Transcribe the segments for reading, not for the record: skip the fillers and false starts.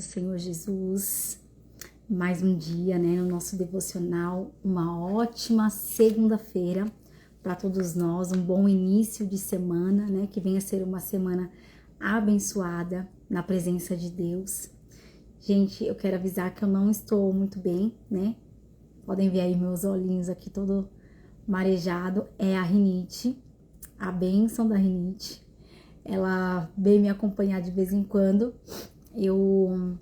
Senhor Jesus, mais um dia, no nosso devocional, uma ótima segunda-feira para todos nós, um bom início de semana, que venha ser uma semana abençoada na presença de Deus. Gente, eu quero avisar que eu não estou muito bem, Podem ver aí meus olhinhos aqui todo marejado, é a rinite, a bênção da rinite. Ela veio me acompanhar de vez em quando. Eu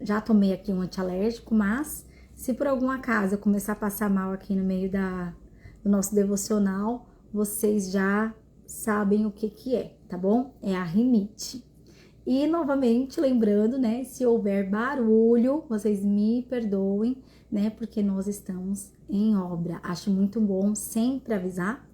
já tomei aqui um antialérgico, mas se por algum acaso eu começar a passar mal aqui no meio do nosso devocional, vocês já sabem o que é, tá bom? É a rinite. E novamente, lembrando, se houver barulho, vocês me perdoem, porque nós estamos em obra. Acho muito bom sempre avisar,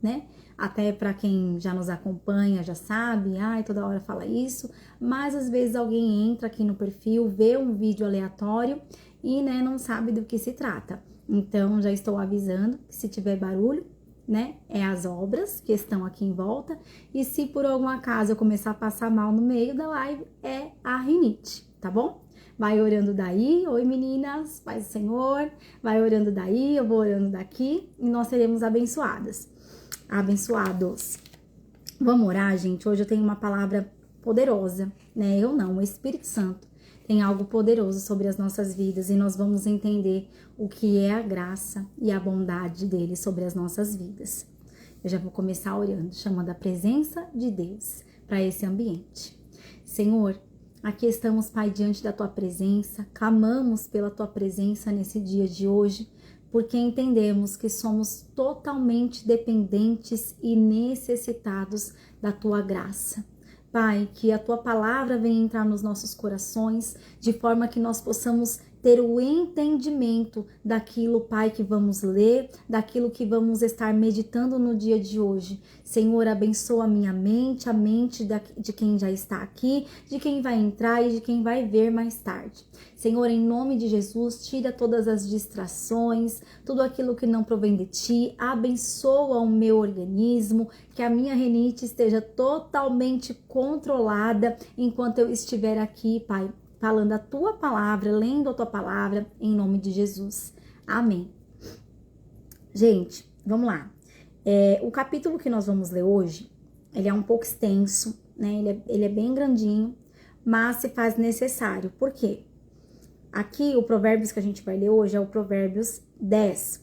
Até para quem já nos acompanha, já sabe, toda hora fala isso, mas às vezes alguém entra aqui no perfil, vê um vídeo aleatório e, não sabe do que se trata. Então, já estou avisando que se tiver barulho, é as obras que estão aqui em volta, e se por algum acaso eu começar a passar mal no meio da live, é a rinite, tá bom? Vai orando daí, oi meninas, paz do Senhor, vai orando daí, eu vou orando daqui, e nós seremos abençoados. Vamos orar, gente? Hoje eu tenho uma palavra poderosa, Eu não, o Espírito Santo tem algo poderoso sobre as nossas vidas e nós vamos entender o que é a graça e a bondade dele sobre as nossas vidas. Eu já vou começar orando, chamando a presença de Deus para esse ambiente. Senhor, aqui estamos, Pai, diante da tua presença, clamamos pela tua presença nesse dia de hoje, porque entendemos que somos totalmente dependentes e necessitados da tua graça. Pai, que a tua palavra venha entrar nos nossos corações, de forma que nós possamos ter o entendimento daquilo, Pai, que vamos ler, daquilo que vamos estar meditando no dia de hoje. Senhor, abençoa a minha mente, a mente de quem já está aqui, de quem vai entrar e de quem vai ver mais tarde. Senhor, em nome de Jesus, tira todas as distrações, tudo aquilo que não provém de ti, abençoa o meu organismo, que a minha rinite esteja totalmente controlada enquanto eu estiver aqui, Pai, falando a tua palavra, lendo a tua palavra, em nome de Jesus. Amém. Gente, vamos lá. O capítulo que nós vamos ler hoje, ele é um pouco extenso, Ele é bem grandinho, mas se faz necessário. Por quê? Aqui, o Provérbios que a gente vai ler hoje é o Provérbios 10.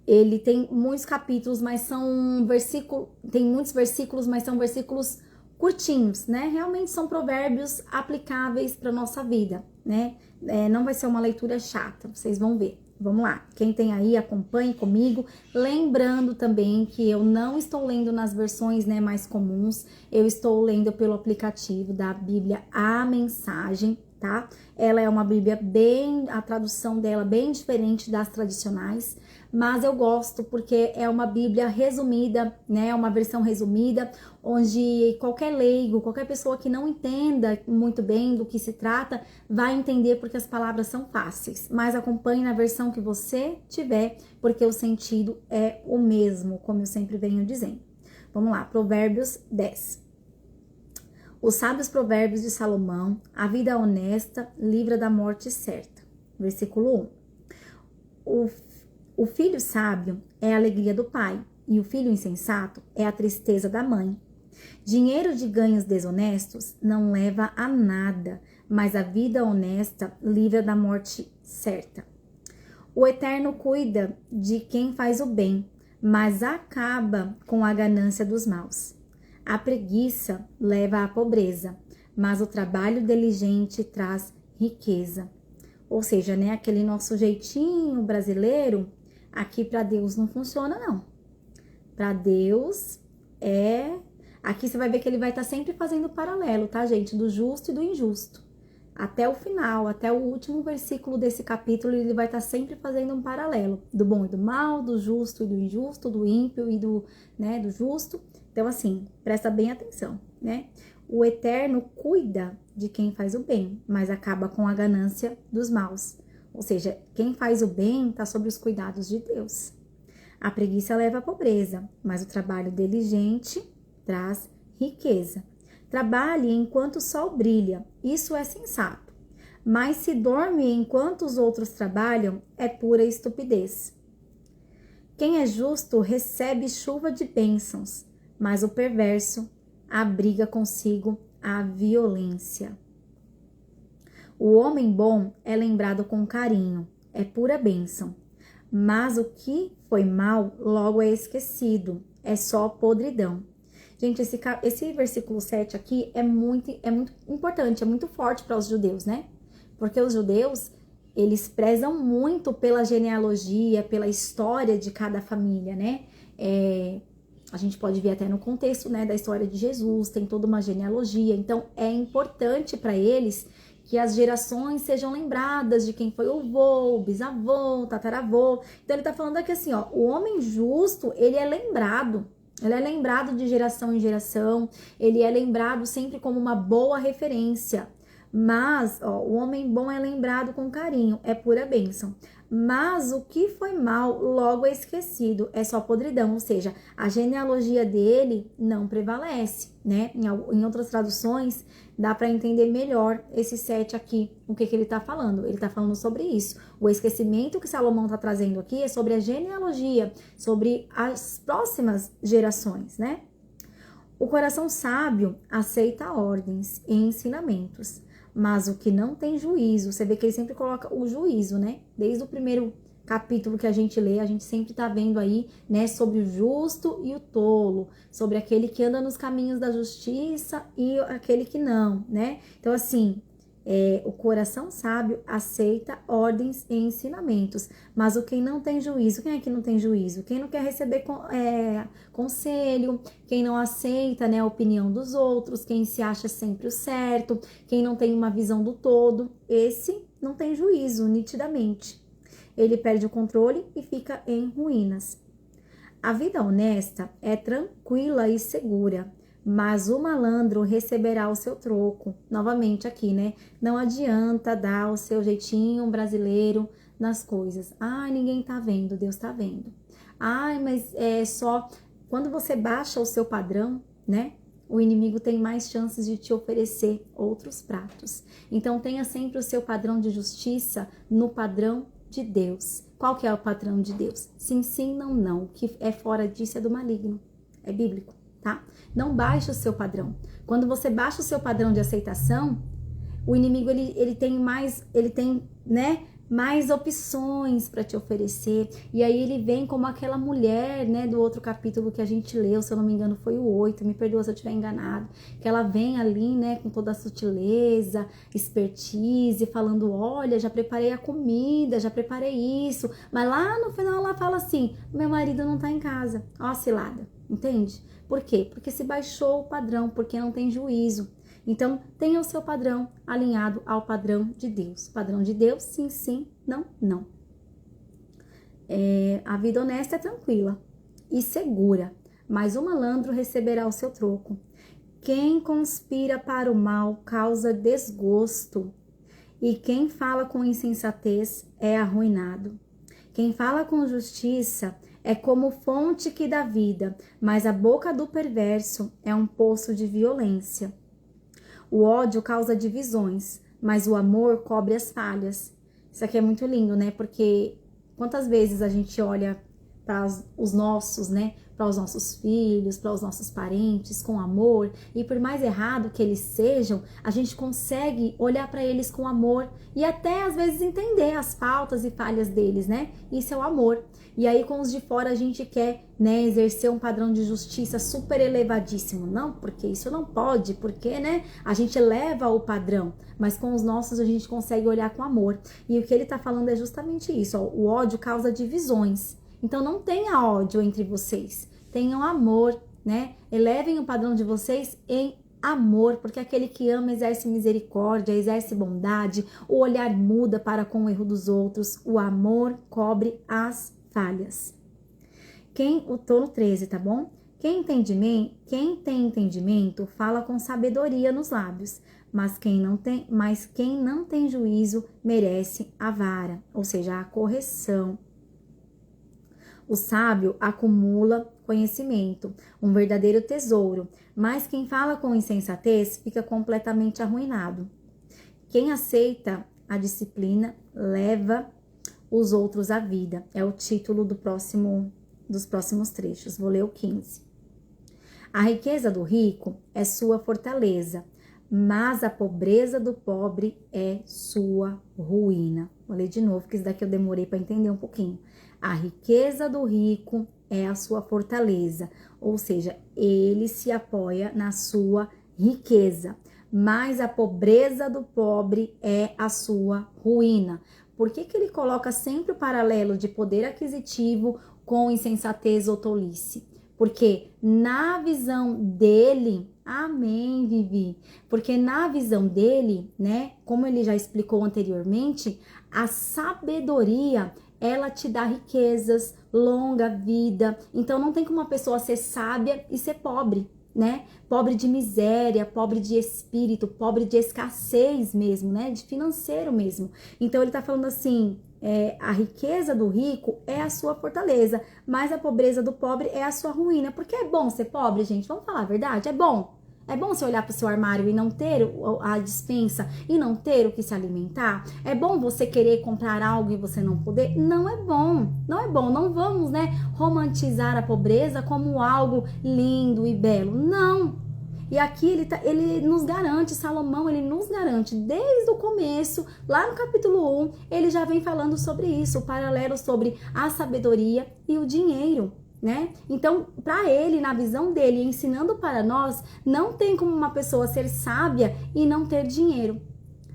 Ele tem muitos capítulos, mas são versículos, tem muitos versículos, mas são versículos curtinhos, Realmente são provérbios aplicáveis para nossa vida, Não vai ser uma leitura chata, vocês vão ver. Vamos lá, quem tem aí, acompanhe comigo. Lembrando também que eu não estou lendo nas versões mais comuns, eu estou lendo pelo aplicativo da Bíblia A Mensagem, tá? Ela é uma Bíblia a tradução dela bem diferente das tradicionais, mas eu gosto porque é uma Bíblia resumida, É uma versão resumida, onde qualquer leigo, qualquer pessoa que não entenda muito bem do que se trata, vai entender porque as palavras são fáceis. Mas acompanhe na versão que você tiver, porque o sentido é o mesmo, como eu sempre venho dizendo. Vamos lá, Provérbios 10. Os sábios provérbios de Salomão, a vida honesta livra da morte certa. Versículo 1. O filho sábio é a alegria do pai, e o filho insensato é a tristeza da mãe. Dinheiro de ganhos desonestos não leva a nada, mas a vida honesta livra da morte certa. O Eterno cuida de quem faz o bem, mas acaba com a ganância dos maus. A preguiça leva à pobreza, mas o trabalho diligente traz riqueza. Ou seja, aquele nosso jeitinho brasileiro, aqui para Deus não funciona, não. Para Deus Aqui você vai ver que ele vai estar sempre fazendo paralelo, tá, gente? Do justo e do injusto. Até o final, até o último versículo desse capítulo, ele vai estar sempre fazendo um paralelo. Do bom e do mal, do justo e do injusto, do ímpio e do justo. Então, assim, presta bem atenção, O Eterno cuida de quem faz o bem, mas acaba com a ganância dos maus. Ou seja, quem faz o bem está sob os cuidados de Deus. A preguiça leva à pobreza, mas o trabalho diligente traz riqueza. Trabalhe enquanto o sol brilha, isso é sensato. Mas se dorme enquanto os outros trabalham, é pura estupidez. Quem é justo recebe chuva de bênçãos, mas o perverso abriga consigo a violência. O homem bom é lembrado com carinho, é pura bênção. Mas o que foi mal logo é esquecido, é só podridão. Gente, esse versículo 7 aqui é muito importante, é muito forte para os judeus, né? Porque os judeus, eles prezam muito pela genealogia, pela história de cada família, né? A gente pode ver até no contexto, né, da história de Jesus, tem toda uma genealogia. Então, é importante para eles que as gerações sejam lembradas de quem foi o vô, o bisavô, o tataravô. Então, ele tá falando aqui assim, ó, o homem justo, ele é lembrado de geração em geração, ele é lembrado sempre como uma boa referência. Mas, ó, o homem bom é lembrado com carinho, é pura bênção. Mas o que foi mal logo é esquecido, é só podridão, ou seja, a genealogia dele não prevalece, né? Em outras traduções, dá para entender melhor esse 7 aqui, o que ele tá falando. Ele tá falando sobre isso. O esquecimento que Salomão tá trazendo aqui é sobre a genealogia, sobre as próximas gerações, né? O coração sábio aceita ordens e ensinamentos, mas o que não tem juízo, você vê que ele sempre coloca o juízo, né? Desde o primeiro capítulo que a gente lê, a gente sempre tá vendo aí, né, sobre o justo e o tolo, sobre aquele que anda nos caminhos da justiça e aquele que não, né? Então, assim, o coração sábio aceita ordens e ensinamentos, mas o quem não tem juízo, quem é que não tem juízo? Quem não quer receber conselho, quem não aceita, né, a opinião dos outros, quem se acha sempre o certo, quem não tem uma visão do todo, esse não tem juízo, nitidamente. Ele perde o controle e fica em ruínas. A vida honesta é tranquila e segura, mas o malandro receberá o seu troco. Novamente aqui, né? Não adianta dar o seu jeitinho brasileiro nas coisas. Ai, ninguém tá vendo, Deus tá vendo. Ai, mas é só... Quando você baixa o seu padrão, né? O inimigo tem mais chances de te oferecer outros pratos. Então, tenha sempre o seu padrão de justiça no padrão de Deus. Qual que é o padrão de Deus? Sim, sim, não, não. O que é fora disso é do maligno. É bíblico, tá? Não baixe o seu padrão. Quando você baixa o seu padrão de aceitação, o inimigo ele tem mais opções para te oferecer. E aí ele vem como aquela mulher, né, do outro capítulo que a gente leu, se eu não me engano foi o 8, me perdoa se eu estiver enganado, que ela vem ali, né, com toda a sutileza, expertise, falando, olha, já preparei a comida, já preparei isso, mas lá no final ela fala assim, meu marido não tá em casa. Ó, cilada, entende? Por quê? Porque se baixou o padrão, porque não tem juízo. Então, tenha o seu padrão alinhado ao padrão de Deus. Padrão de Deus, sim, sim, não, não. A vida honesta é tranquila e segura, mas o malandro receberá o seu troco. Quem conspira para o mal causa desgosto, e quem fala com insensatez é arruinado. Quem fala com justiça é como fonte que dá vida, mas a boca do perverso é um poço de violência. O ódio causa divisões, mas o amor cobre as falhas. Isso aqui é muito lindo, né? Porque quantas vezes a gente olha para os nossos, né? Para os nossos filhos, para os nossos parentes com amor, e por mais errado que eles sejam, a gente consegue olhar para eles com amor e até às vezes entender as faltas e falhas deles, né? Isso é o amor. E aí com os de fora a gente quer, né, exercer um padrão de justiça super elevadíssimo. Não, porque isso não pode, porque, né, a gente eleva o padrão, mas com os nossos a gente consegue olhar com amor. E o que ele tá falando é justamente isso, ó, o ódio causa divisões. Então não tenha ódio entre vocês, tenham amor, né? Elevem o padrão de vocês em amor, porque aquele que ama exerce misericórdia, exerce bondade, o olhar muda para com o erro dos outros, o amor cobre as falhas. Tô no 13, tá bom? Quem tem entendimento fala com sabedoria nos lábios, mas quem não tem juízo merece a vara, ou seja, a correção. O sábio acumula conhecimento, um verdadeiro tesouro, mas quem fala com insensatez fica completamente arruinado. Quem aceita a disciplina leva os outros à vida. É o título dos próximos trechos. Vou ler o 15. A riqueza do rico é sua fortaleza, mas a pobreza do pobre é sua ruína. Vou ler de novo, que isso daqui eu demorei para entender um pouquinho. A riqueza do rico é a sua fortaleza, ou seja, ele se apoia na sua riqueza, mas a pobreza do pobre é a sua ruína. Por que ele coloca sempre o paralelo de poder aquisitivo com insensatez ou tolice? Porque na visão dele, amém, Vivi, porque na visão dele, né, como ele já explicou anteriormente, a sabedoria, ela te dá riquezas, longa vida. Então não tem como uma pessoa ser sábia e ser pobre, né? Pobre de miséria, pobre de espírito, pobre de escassez mesmo, né? De financeiro mesmo. Então ele tá falando assim, a riqueza do rico é a sua fortaleza, mas a pobreza do pobre é a sua ruína. Porque é bom ser pobre, gente? Vamos falar a verdade? É bom. É bom você olhar para o seu armário e não ter a despensa e não ter o que se alimentar? É bom você querer comprar algo e você não poder? Não é bom, não é bom. Não vamos, né, romantizar a pobreza como algo lindo e belo. Não. E aqui ele nos garante, Salomão, ele nos garante desde o começo, lá no capítulo 1, ele já vem falando sobre isso, o paralelo sobre a sabedoria e o dinheiro. Né? Então, para ele, na visão dele, ensinando para nós, não tem como uma pessoa ser sábia e não ter dinheiro,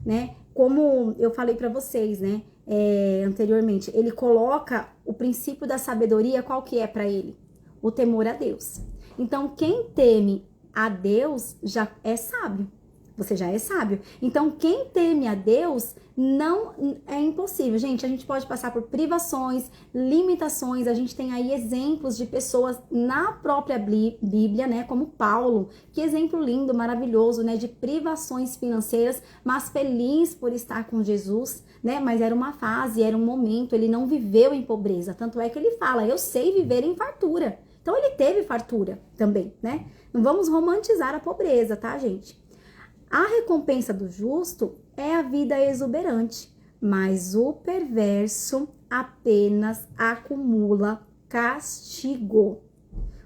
né? Como eu falei para vocês, né? Anteriormente, ele coloca o princípio da sabedoria, qual que é para ele? O temor a Deus. Então, quem teme a Deus já é sábio. Você já é sábio. Então, quem teme a Deus não é impossível. Gente, a gente pode passar por privações, limitações. A gente tem aí exemplos de pessoas na própria Bíblia, né? Como Paulo. Que exemplo lindo, maravilhoso, né? De privações financeiras, mas feliz por estar com Jesus, né? Mas era uma fase, era um momento. Ele não viveu em pobreza. Tanto é que ele fala, eu sei viver em fartura. Então, ele teve fartura também, né? Não vamos romantizar a pobreza, tá, gente? A recompensa do justo é a vida exuberante, mas o perverso apenas acumula castigo.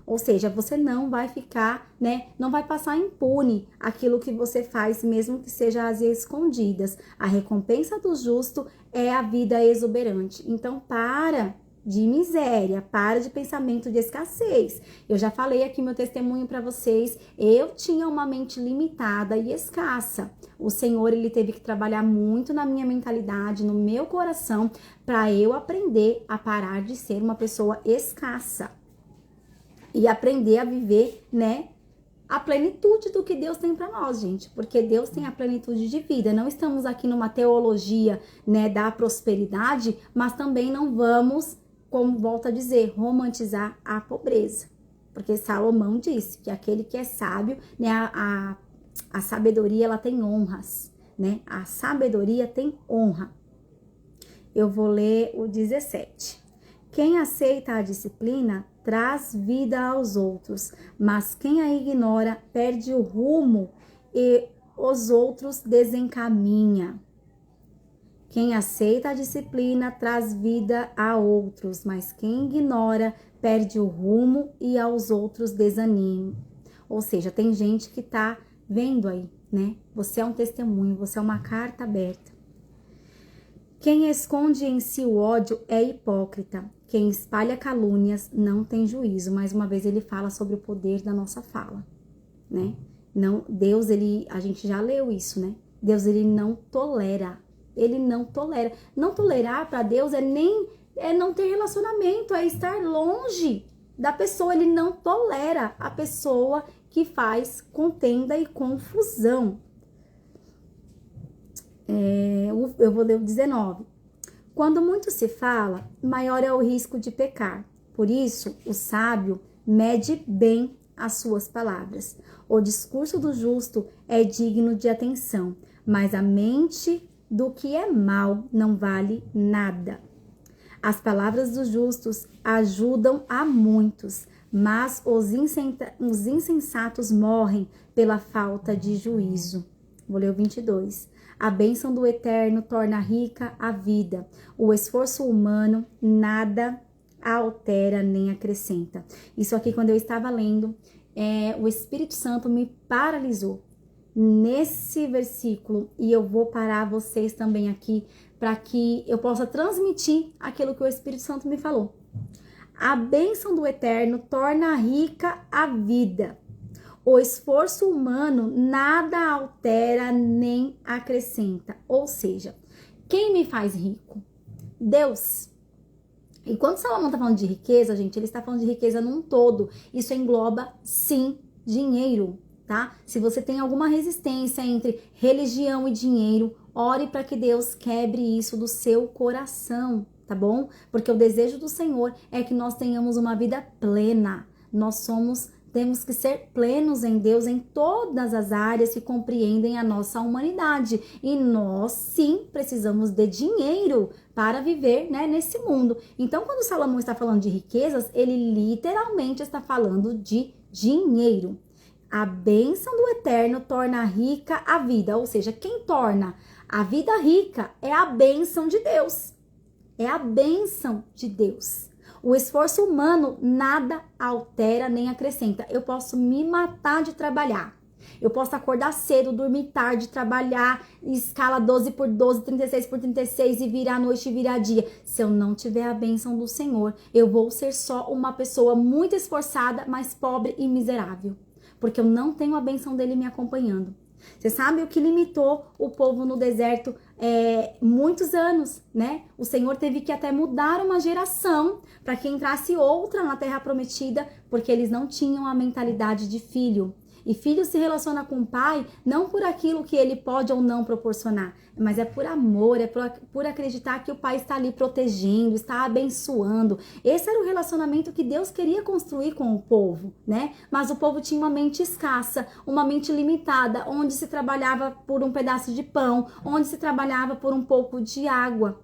Ou seja, você não vai ficar, né? Não vai passar impune aquilo que você faz, mesmo que seja às escondidas. A recompensa do justo é a vida exuberante. Então, para de miséria, para de pensamento de escassez. Eu já falei aqui meu testemunho para vocês, eu tinha uma mente limitada e escassa. O Senhor, ele teve que trabalhar muito na minha mentalidade, no meu coração, para eu aprender a parar de ser uma pessoa escassa e aprender a viver, né, a plenitude do que Deus tem para nós, gente, porque Deus tem a plenitude de vida. Não estamos aqui numa teologia, né, da prosperidade, mas também não vamos, como volto a dizer, romantizar a pobreza. Porque Salomão disse que aquele que é sábio, né, a sabedoria, ela tem honras, né? A sabedoria tem honra. Eu vou ler o 17. Quem aceita a disciplina traz vida aos outros, mas quem a ignora perde o rumo e os outros desencaminha. Quem aceita a disciplina traz vida a outros, mas quem ignora perde o rumo e aos outros desanima. Ou seja, tem gente que tá vendo aí, né? Você é um testemunho, você é uma carta aberta. Quem esconde em si o ódio é hipócrita. Quem espalha calúnias não tem juízo. Mais uma vez ele fala sobre o poder da nossa fala, né? Não, Deus, a gente já leu isso, né? Deus, ele não tolera. Ele não tolera. Não tolerar para Deus é não ter relacionamento, é estar longe da pessoa. Ele não tolera a pessoa que faz contenda e confusão. Eu vou ler o 19. Quando muito se fala, maior é o risco de pecar. Por isso, o sábio mede bem as suas palavras. O discurso do justo é digno de atenção, mas a mente do que é mal não vale nada. As palavras dos justos ajudam a muitos, mas os insensatos morrem pela falta de juízo. Vou ler o 22. A bênção do Eterno torna rica a vida. O esforço humano nada altera nem acrescenta. Isso aqui, quando eu estava lendo, o Espírito Santo me paralisou nesse versículo, e eu vou parar vocês também aqui para que eu possa transmitir aquilo que o Espírito Santo me falou. A bênção do Eterno torna rica a vida. O esforço humano nada altera nem acrescenta. Ou seja, quem me faz rico? Deus. E quando Salomão está falando de riqueza, gente, ele está falando de riqueza num todo. Isso engloba, sim, dinheiro, tá? Se você tem alguma resistência entre religião e dinheiro, ore para que Deus quebre isso do seu coração, tá bom? Porque o desejo do Senhor é que nós tenhamos uma vida plena. Temos que ser plenos em Deus em todas as áreas que compreendem a nossa humanidade. E nós, sim, precisamos de dinheiro para viver, né, nesse mundo. Então, quando Salomão está falando de riquezas, ele literalmente está falando de dinheiro. A bênção do Eterno torna rica a vida. Ou seja, quem torna a vida rica é a bênção de Deus. É a bênção de Deus. O esforço humano nada altera nem acrescenta. Eu posso me matar de trabalhar. Eu posso acordar cedo, dormir tarde, trabalhar em escala 12 por 12, 36 por 36 e virar noite e virar dia. Se eu não tiver a bênção do Senhor, eu vou ser só uma pessoa muito esforçada, mas pobre e miserável. Porque eu não tenho a bênção dele me acompanhando. Você sabe o que limitou o povo no deserto muitos anos, né? O Senhor teve que até mudar uma geração para que entrasse outra na terra prometida, porque eles não tinham a mentalidade de filho. E filho se relaciona com o pai não por aquilo que ele pode ou não proporcionar, mas é por amor, é por acreditar que o pai está ali protegendo, está abençoando. Esse era o relacionamento que Deus queria construir com o povo, né? Mas o povo tinha uma mente escassa, uma mente limitada, onde se trabalhava por um pedaço de pão, onde se trabalhava por um pouco de água.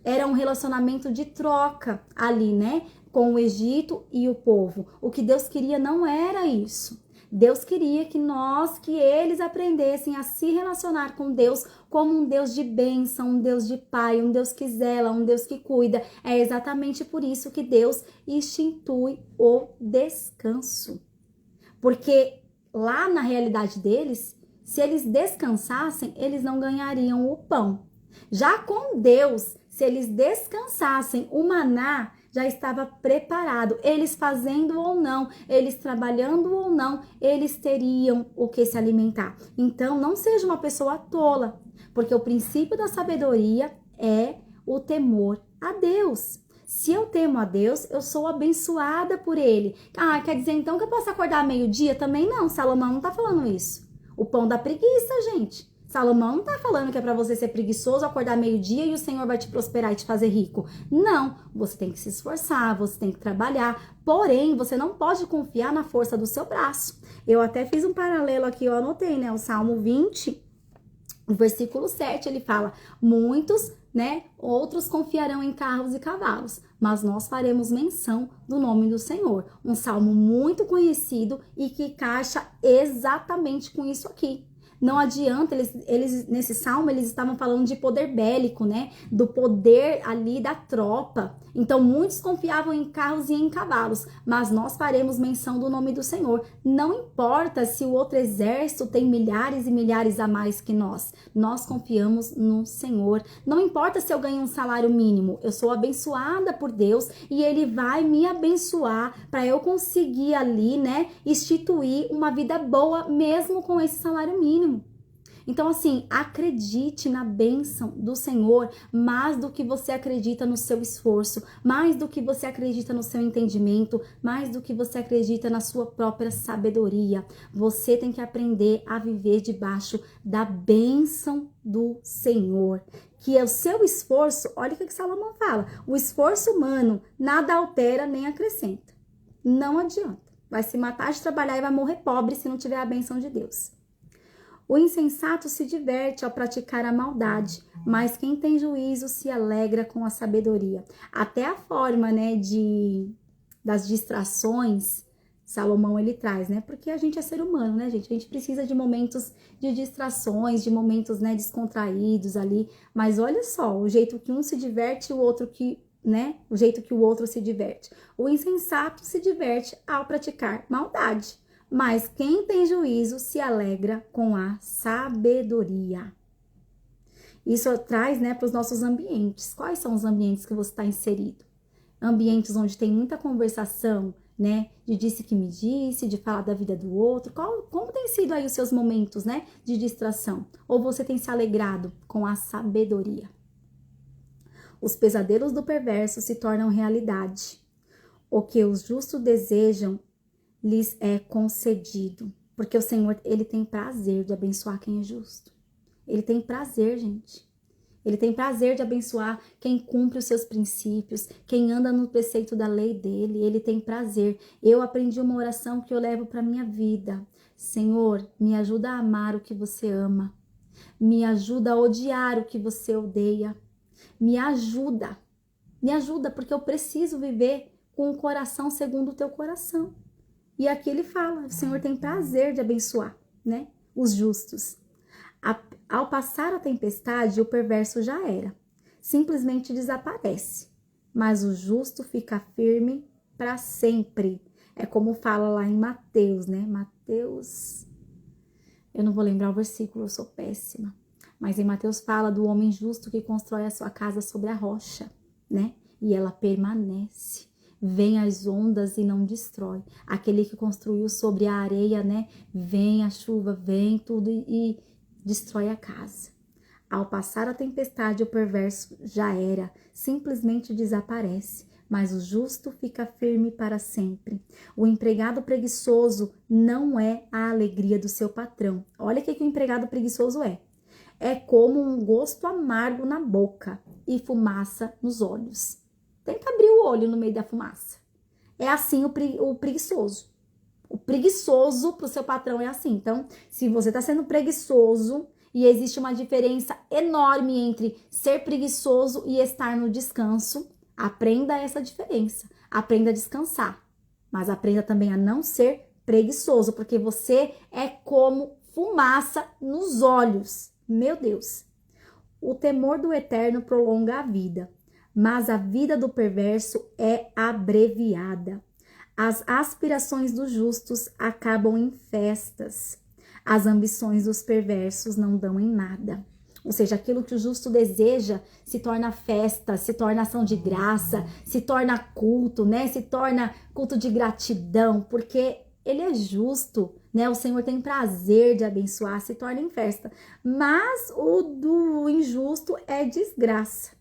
Era um relacionamento de troca ali, né? Com o Egito e o povo. O que Deus queria não era isso. Deus queria que eles aprendessem a se relacionar com Deus como um Deus de bênção, um Deus de pai, um Deus que zela, um Deus que cuida. É exatamente por isso que Deus institui o descanso. Porque lá na realidade deles, se eles descansassem, eles não ganhariam o pão. Já com Deus, se eles descansassem, o maná já estava preparado. Eles fazendo ou não, eles trabalhando ou não, eles teriam o que se alimentar. Então, não seja uma pessoa tola, porque o princípio da sabedoria é o temor a Deus. Se eu temo a Deus, eu sou abençoada por Ele. Ah, quer dizer então que eu posso acordar meio-dia? Também não, Salomão não está falando isso. O pão da preguiça, gente. Salomão não está falando que é para você ser preguiçoso, acordar meio-dia e o Senhor vai te prosperar e te fazer rico. Não, você tem que se esforçar, você tem que trabalhar. Porém, você não pode confiar na força do seu braço. Eu até fiz um paralelo aqui, eu anotei, né? O Salmo 20, o versículo 7, ele fala: muitos, né? Outros confiarão em carros e cavalos, mas nós faremos menção do nome do Senhor. Um salmo muito conhecido e que encaixa exatamente com isso aqui. Não adianta, eles nesse salmo, eles estavam falando de poder bélico, né? Do poder ali da tropa. Então, muitos confiavam em carros e em cavalos, mas nós faremos menção do nome do Senhor. Não importa se o outro exército tem milhares e milhares a mais que nós confiamos no Senhor. Não importa se eu ganho um salário mínimo, eu sou abençoada por Deus e Ele vai me abençoar para eu conseguir ali, né, instituir uma vida boa mesmo com esse salário mínimo. Então, assim, acredite na bênção do Senhor mais do que você acredita no seu esforço, mais do que você acredita no seu entendimento, mais do que você acredita na sua própria sabedoria. Você tem que aprender a viver debaixo da bênção do Senhor, que é o seu esforço. Olha o que Salomão fala: o esforço humano nada altera nem acrescenta. Não adianta. Vai se matar de trabalhar e vai morrer pobre se não tiver a bênção de Deus. O insensato se diverte ao praticar a maldade, mas quem tem juízo se alegra com a sabedoria. Até a forma, né, das distrações Salomão ele traz, né? Porque a gente é ser humano, né, gente? A gente precisa de momentos de distrações, de momentos, né, descontraídos ali. Mas olha só, o jeito que um se diverte, o outro que, né? O jeito que o outro se diverte. O insensato se diverte ao praticar maldade. Mas quem tem juízo se alegra com a sabedoria. Isso traz, né, para os nossos ambientes. Quais são os ambientes que você está inserido? Ambientes onde tem muita conversação, né, de disse que me disse, de falar da vida do outro. Como tem sido aí os seus momentos, né, de distração? Ou você tem se alegrado com a sabedoria? Os pesadelos do perverso se tornam realidade. O que os justos desejam lhes é concedido. Porque o Senhor, ele tem prazer de abençoar quem é justo. Ele tem prazer, gente. Ele tem prazer de abençoar quem cumpre os seus princípios, quem anda no preceito da lei dele. Ele tem prazer. Eu aprendi uma oração que eu levo para minha vida. Senhor, me ajuda a amar o que você ama. Me ajuda a odiar o que você odeia. Me ajuda, porque eu preciso viver com o coração segundo o teu coração. E aqui ele fala, o Senhor tem prazer de abençoar, né, os justos. Ao passar a tempestade, o perverso já era, simplesmente desaparece, mas o justo fica firme para sempre. É como fala lá em Mateus, né, Mateus, eu não vou lembrar o versículo, eu sou péssima. Mas em Mateus fala do homem justo que constrói a sua casa sobre a rocha, né? E ela permanece. Vem as ondas e não destrói. Aquele que construiu sobre a areia, né? Vem a chuva, vem tudo e destrói a casa. Ao passar a tempestade, o perverso já era, simplesmente desaparece. Mas o justo fica firme para sempre. O empregado preguiçoso não é a alegria do seu patrão. Olha o que o empregado preguiçoso é. É como um gosto amargo na boca e fumaça nos olhos. Tenta abrir o olho no meio da fumaça. É assim o preguiçoso. O preguiçoso para o seu patrão é assim. Então, se você está sendo preguiçoso e existe uma diferença enorme entre ser preguiçoso e estar no descanso, aprenda essa diferença. Aprenda a descansar. Mas aprenda também a não ser preguiçoso, porque você é como fumaça nos olhos. Meu Deus, o temor do eterno prolonga a vida, mas a vida do perverso é abreviada. As aspirações dos justos acabam em festas. As ambições dos perversos não dão em nada. Ou seja, aquilo que o justo deseja se torna festa, se torna ação de graça, se torna culto, né? Se torna culto de gratidão, porque ele é justo, né? O Senhor tem prazer de abençoar, se torna em festa. Mas o do injusto é desgraça.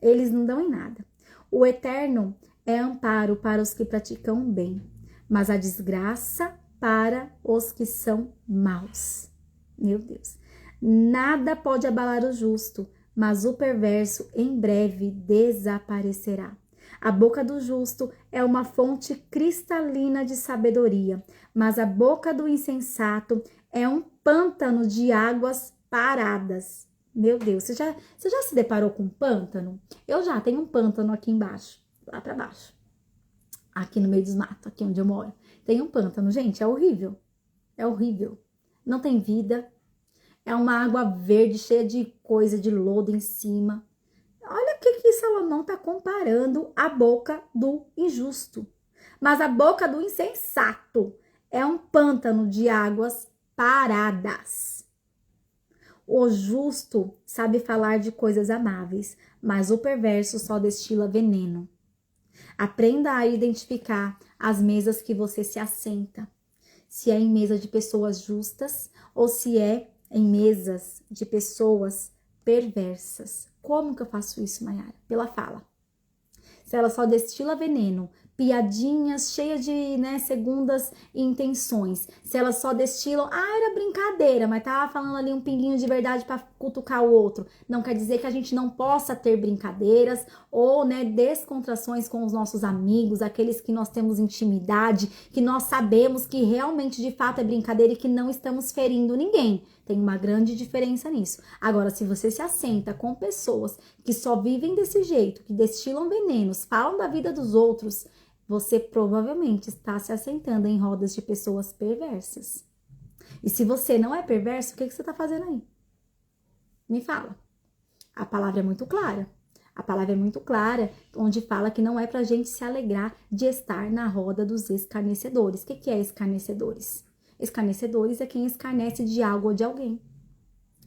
Eles não dão em nada. O eterno é amparo para os que praticam bem, mas a desgraça para os que são maus. Meu Deus. Nada pode abalar o justo, mas o perverso em breve desaparecerá. A boca do justo é uma fonte cristalina de sabedoria, mas a boca do insensato é um pântano de águas paradas. Meu Deus, você já se deparou com um pântano? Eu já tenho um pântano aqui embaixo, lá para baixo. Aqui no meio dos matos, aqui onde eu moro. Tem um pântano, gente, é horrível. É horrível. Não tem vida. É uma água verde cheia de coisa, de lodo em cima. Olha o que Salomão está comparando a boca do injusto. Mas a boca do insensato é um pântano de águas paradas. O justo sabe falar de coisas amáveis, mas o perverso só destila veneno. Aprenda a identificar as mesas que você se assenta. Se é em mesa de pessoas justas ou se é em mesas de pessoas perversas. Como que eu faço isso, Mayara? Pela fala. Se ela só destila veneno, piadinhas cheias de, né, segundas intenções. Se elas só destilam, era brincadeira, mas tava falando ali um pinguinho de verdade para cutucar o outro. Não quer dizer que a gente não possa ter brincadeiras ou, né, descontrações com os nossos amigos, aqueles que nós temos intimidade, que nós sabemos que realmente de fato é brincadeira e que não estamos ferindo ninguém. Tem uma grande diferença nisso. Agora, se você se assenta com pessoas que só vivem desse jeito, que destilam venenos, falam da vida dos outros, você provavelmente está se assentando em rodas de pessoas perversas. E se você não é perverso, o que você está fazendo aí? Me fala. A palavra é muito clara. A palavra é muito clara, onde fala que não é pra gente se alegrar de estar na roda dos escarnecedores. O que é escarnecedores? Escarnecedores é quem escarnece de algo ou de alguém.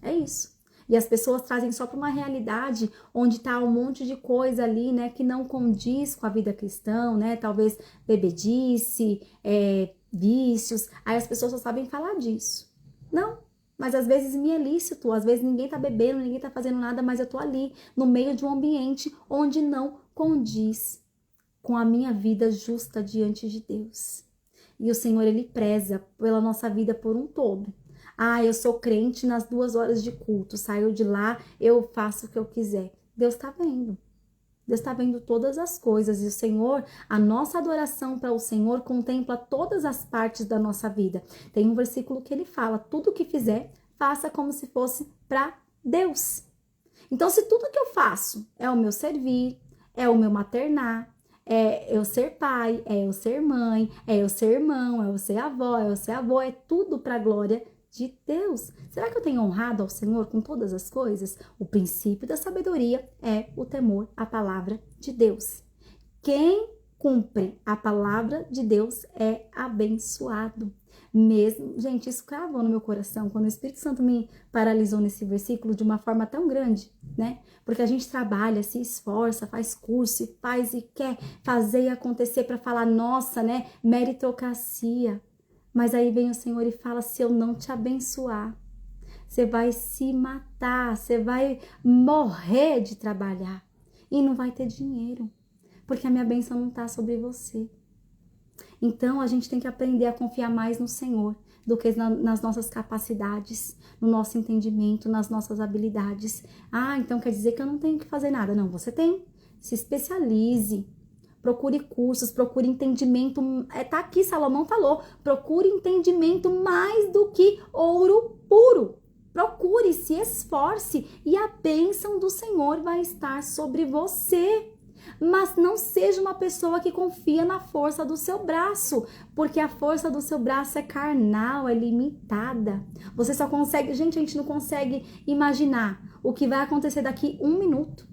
É isso. E as pessoas trazem só para uma realidade onde tá um monte de coisa ali, né, que não condiz com a vida cristã, né? Talvez bebedice, vícios. Aí as pessoas só sabem falar disso. Não. Mas às vezes me é lícito, às vezes ninguém tá bebendo, ninguém tá fazendo nada, mas eu tô ali no meio de um ambiente onde não condiz com a minha vida justa diante de Deus. E o Senhor, Ele preza pela nossa vida por um todo. Ah, eu sou crente nas 2 horas de culto, saio de lá, eu faço o que eu quiser. Deus tá vendo. Deus está vendo todas as coisas e o Senhor, a nossa adoração para o Senhor contempla todas as partes da nossa vida. Tem um versículo que ele fala, tudo que fizer, faça como se fosse para Deus. Então, se tudo que eu faço é o meu servir, é o meu maternar, é eu ser pai, é eu ser mãe, é eu ser irmão, é eu ser avó, é eu ser avô, é tudo para a glória de Deus. Será que eu tenho honrado ao Senhor com todas as coisas? O princípio da sabedoria é o temor à palavra de Deus. Quem cumpre a palavra de Deus é abençoado. Mesmo, gente, isso cravou no meu coração quando o Espírito Santo me paralisou nesse versículo de uma forma tão grande, né? Porque a gente trabalha, se esforça, faz curso e faz e quer fazer e acontecer para falar, nossa, né? Meritocracia. Mas aí vem o Senhor e fala, se eu não te abençoar, você vai se matar, você vai morrer de trabalhar e não vai ter dinheiro, porque a minha bênção não está sobre você. Então, a gente tem que aprender a confiar mais no Senhor do que nas nossas capacidades, no nosso entendimento, nas nossas habilidades. Ah, então quer dizer que eu não tenho que fazer nada. Não, você tem. Se especialize. Procure cursos, procure entendimento. Tá aqui, Salomão falou. Procure entendimento mais do que ouro puro. Procure, se esforce e a bênção do Senhor vai estar sobre você. Mas não seja uma pessoa que confia na força do seu braço, porque a força do seu braço é carnal, é limitada. Você só consegue, gente, a gente não consegue imaginar o que vai acontecer daqui 1 minuto.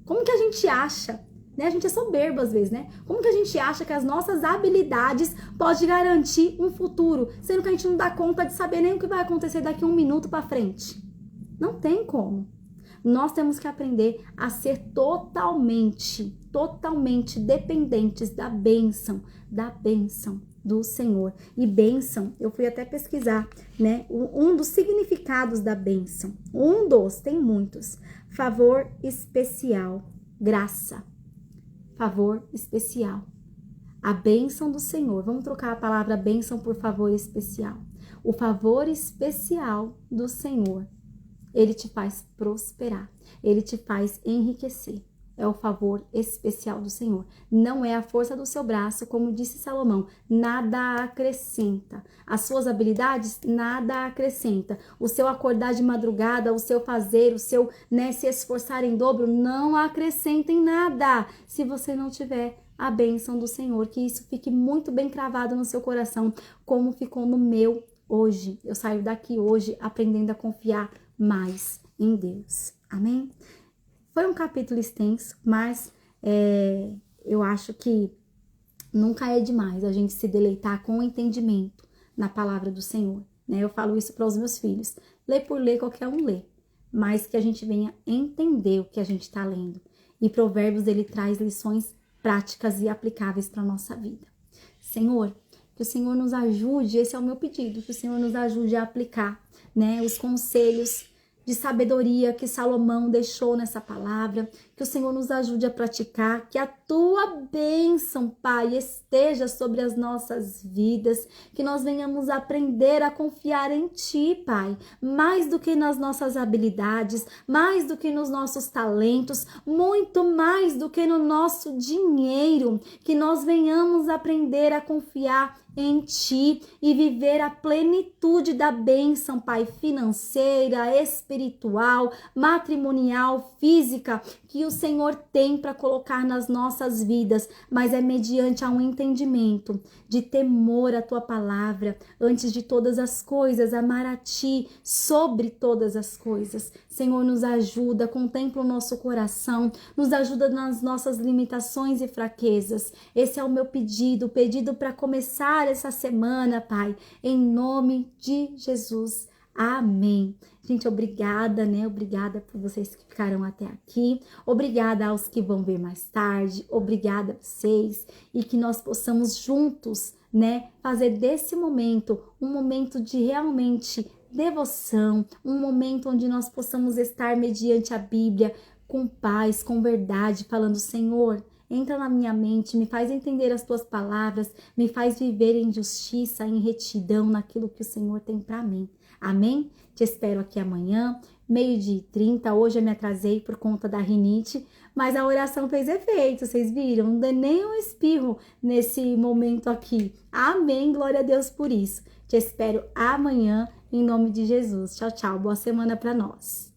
Como que a gente acha, né? A gente é soberbo às vezes, né? Como que a gente acha que as nossas habilidades podem garantir um futuro, sendo que a gente não dá conta de saber nem o que vai acontecer daqui 1 minuto para frente? Não tem como. Nós temos que aprender a ser totalmente dependentes da bênção do Senhor. E bênção, eu fui até pesquisar, né? Um dos significados da bênção. Tem muitos. Favor especial, graça. Favor especial. A bênção do Senhor. Vamos trocar a palavra bênção por favor especial. O favor especial do Senhor. Ele te faz prosperar, ele te faz enriquecer. É o favor especial do Senhor. Não é a força do seu braço, como disse Salomão, nada acrescenta. As suas habilidades, nada acrescenta. O seu acordar de madrugada, o seu fazer, o seu, né, se esforçar em dobro, não acrescenta em nada. Se você não tiver a bênção do Senhor, que isso fique muito bem cravado no seu coração, como ficou no meu hoje. Eu saio daqui hoje aprendendo a confiar mais em Deus. Amém? Foi um capítulo extenso, mas eu acho que nunca é demais a gente se deleitar com o entendimento na palavra do Senhor, né? Eu falo isso para os meus filhos. Ler por ler, qualquer um lê, mas que a gente venha entender o que a gente está lendo. E Provérbios, ele traz lições práticas e aplicáveis para a nossa vida. Senhor, que o Senhor nos ajude, esse é o meu pedido, que o Senhor nos ajude a aplicar, né, os conselhos de sabedoria que Salomão deixou nessa palavra, que o Senhor nos ajude a praticar, que a tua bênção, Pai, esteja sobre as nossas vidas, que nós venhamos aprender a confiar em Ti, Pai, mais do que nas nossas habilidades, mais do que nos nossos talentos, muito mais do que no nosso dinheiro, que nós venhamos aprender a confiar em Ti e viver a plenitude da bênção, Pai, financeira, espiritual, matrimonial, física, que o Senhor tem para colocar nas nossas vidas, mas é mediante a um entendimento de temor à Tua palavra, antes de todas as coisas, amar a Ti sobre todas as coisas. Senhor, nos ajuda, contempla o nosso coração, nos ajuda nas nossas limitações e fraquezas. Esse é o meu pedido para começar essa semana, Pai, em nome de Jesus. Amém. Gente, obrigada, né? Obrigada por vocês que ficaram até aqui. Obrigada aos que vão ver mais tarde. Obrigada a vocês e que nós possamos juntos, né, fazer desse momento um momento de realmente devoção, um momento onde nós possamos estar mediante a Bíblia com paz, com verdade, falando: Senhor, entra na minha mente, me faz entender as tuas palavras, me faz viver em justiça, em retidão, naquilo que o Senhor tem para mim. Amém? Te espero aqui amanhã, 12h30. Hoje eu me atrasei por conta da rinite, mas a oração fez efeito, vocês viram? Não dei nem um espirro nesse momento aqui. Amém, glória a Deus por isso. Te espero amanhã, em nome de Jesus. Tchau, tchau. Boa semana para nós.